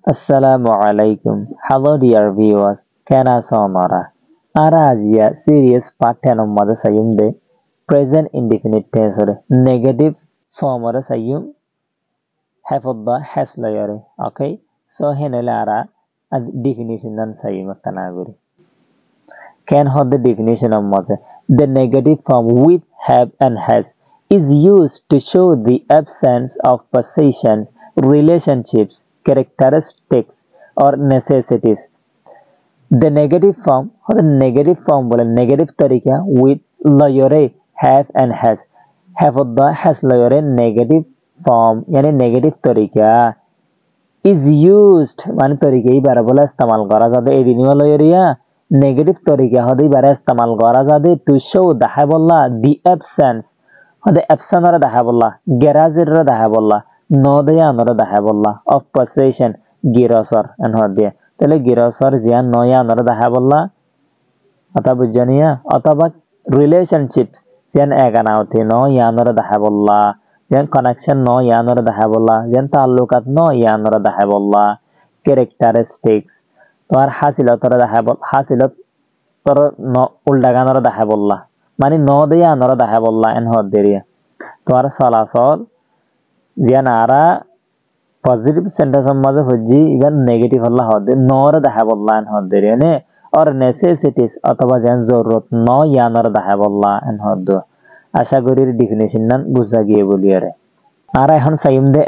Assalamualaikum. Hello dear viewers. Kana sonora. Ara azia serious pattern mother sayum de present indefinite tense or negative form or sayum have of the has layer. Okay. So henelara a definition dan sayum kanaguri. Can hold the definition of mother. The negative form with have and has is used to show the absence of possessions, relationships, characteristics or necessities. The negative form और negative form बोले negative तरीका with लयोरे have and have होता has लयोरे negative form यानी negative तरीका is used माने तरीके ही बारे बोला इस्तेमाल करा जाते ए दिनवा लयोरिया negative तरीका होता ही बारे इस्तेमाल करा जाते to show the have बोला the absence होता absence और the have बोला garage और the have बोला no दया और the have बोला of possession गिरोसर and होता है তাহলে গিরসর জিয়া নয়া নরে দেখা বললা অথবা বুঝজানিয়া অথবা রিলেশনশিপস যেন এগানাওতে ন ইয়ানরে দেখা বললা যেন কানেকশন ন ইয়ানরে দেখা বললা যেন তাল্লুকাত ন ইয়ানরে দেখা বললা ক্যারেক্টারিস্টিক্স তোমার হাসিলতরে দেখা বল হাসিলত তোর ন উল্টা গানরে দেখা বললা মানে ন দিয়া নরে দেখা বললা এন হদ দেরিয়া তোমার চলাচল জিয়া নারা positive sentence maze hojji even negative halla hode nor daha bolla en hode ne or necessities অথবা যেন জরুরত ন ইয়ানর daha bolla en hode আশা করি definition nan বুঝা গিয়ে বলি আরে আর এখন সাইম দে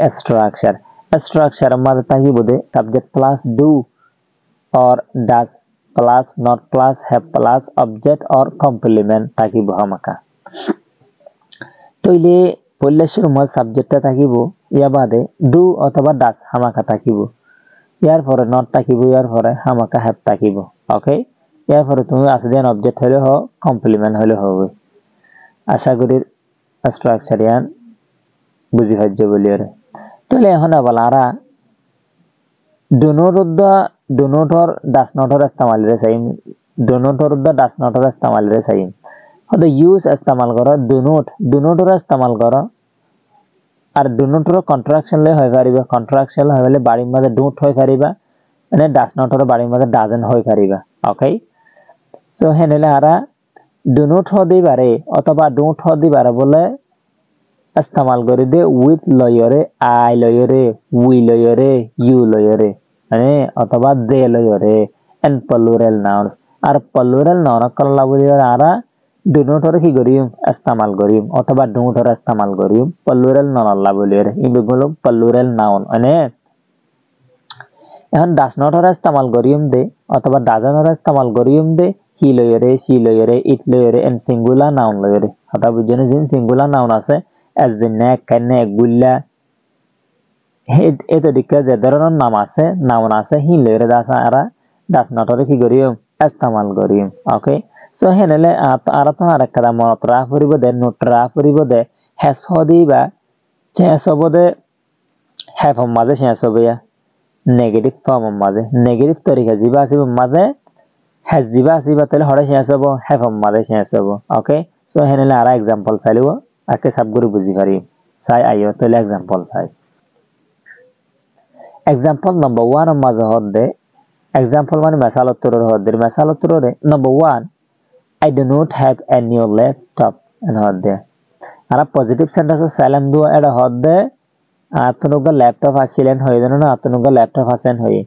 structure মাঝে থাকি Bade subject plus do or does plus not plus have plus object or complement থাকি বহামাকা তইলে পড়লে শুরু মত সাবজেক্টটা থাকিব ইয়া বাদে ডু অথবা ডাস হামাকা থাকিব ইয়ার পরে নট থাকিব ইয়ার পরে হামাকা হ্যাভ থাকিব ওকে ইয়ার পরে তুমি আসিয়ান অবজেক্ট হলে হ কমপ্লিমেন্ট হলে হবে আশা করি স্ট্রাকচার ইয়ান বুঝি হজ্জ বলিয়ারে তাহলে এখন বলারা ডু নটর ডাস নটর ইস্তেমাল রে সাইম ডু নটর ডাস নটর ইস্তেমাল রে সাইম হদে ইউজ ইস্তেমাল করো ডু নটর ইস্তেমাল করো আর ডু নটর কন্ট্রাকশন লে হয় পারিবা কন্ট্রাকশন হইলে বাড়ির মধ্যে ডোন্ট হয় পারিবা মানে ডাস নটর বাড়ির মধ্যে ডাজেন্ট হয় পারিবা ওকে সো হেনেলে আরা ডু নট হদি পারে অথবা ডোন্ট হদি পারে বলে ইস্তেমাল করে দে উইথ লয়রে আই লয়রে উই লয়রে ইউ লয়রে মানে অথবা দে লয়রে এন প্লুরাল নাউন্স আর প্লুরাল নাউন কলা বলি আরা do not or কি করিম ইস্তেমাল করিম অথবা don't or ইস্তেমাল করিম প্লুরাল নাউন আল্লাহ বলিরে ইবে বলো প্লুরাল নাউন মানে এখন does not or ইস্তেমাল করিম দে অথবা doesn't or ইস্তেমাল করিম দে he লয়রে she লয়রে it লয়রে এন্ড সিঙ্গুলার নাউন লয়রে কথা বুঝছেন যে সিঙ্গুলার নাউন আছে as জিন্না কান্না গুল্লা এত দিকে যে ধরনের নাম আছে নাউন আছে হি লয়রে does not or কি করিম ইস্তেমাল করিম ওকে so henele ara to ara kada motra furibo de nutra furibo de has hodi ba chance obode have maze chance obeya negative form maze negative tarika jiba asibo maze has jiba asiba tele hore chance obo have maze chance obo okay so henele ara example chalibo ake sab guru buji pari sai ayo tele example sai example number 1 maze hodde example mane masal uttoror hodde masal uttorore number 1 I do not have a new laptop and hot there. Ara positive sentence salam do ada hot there. Atunuga laptop asilen hoye jano na atunuga laptop asen hoye.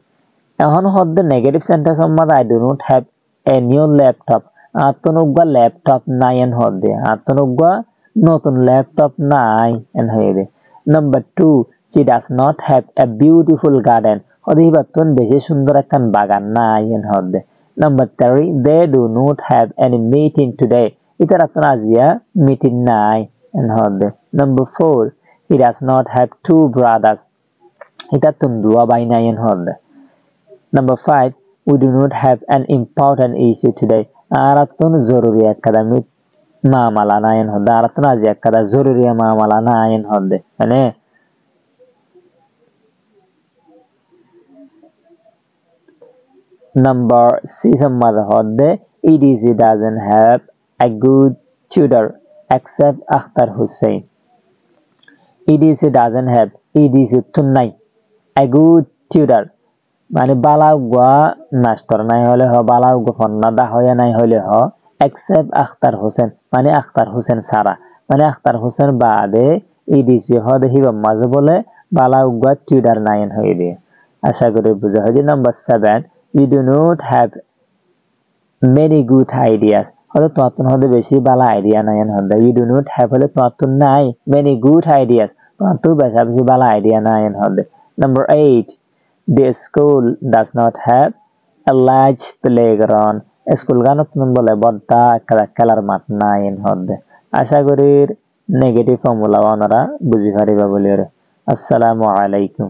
Ehon hot the negative sentence mada I do not have a new laptop. Atunuga laptop nai and hot there. Atunuga notun laptop nai and hoye. Number 2 she does not have a beautiful garden. Hodi batun beshi sundor ekkan bagan nai and hot there. Number 3, they do not have any meeting today. Itara tunazia meeting nai and hode. Number 4, he does not have two brothers. Ita tundua by nai and hode. Number 5, we do not have an important issue today. Aratun zoruriya kada mit maamala nai and hode. Aratun azia kada zoruriya maamala nai and hode. Ane Number 6 EDC doesn't have a good tutor except Akhtar Hussain. EDC doesn't have EDC tunai a good tutor মানে বালা উগা নাস্তর নাই হলে হ বালা উগা ফন্না দা হয়ে নাই হলে হ except Akhtar Hossain মানে আখতার হোসেন সারা মানে আখতার হোসেন বাদে ইডিসি হদে হিবাম মাঝে বলে বালা উগা টিউডার নাইন হয়ে দিয়ে আশা করি বুঝা হয়েছে number 7 you do not have many good ideas হয়তো তোমার হদে বেশি বালা আইডিয়া নাই হদে you do not have হলে তোমার নাই many good ideas তোমার বেশি বালা আইডিয়া নাই হদে number 8 the school does not have a large playground school গানত বলে বড়টা খেলার মাঠ নাই হদে আশা করি নেগেটিভ ফর্মুলা ওনারা বুঝি পারিবা বলি আসসালামু আলাইকুম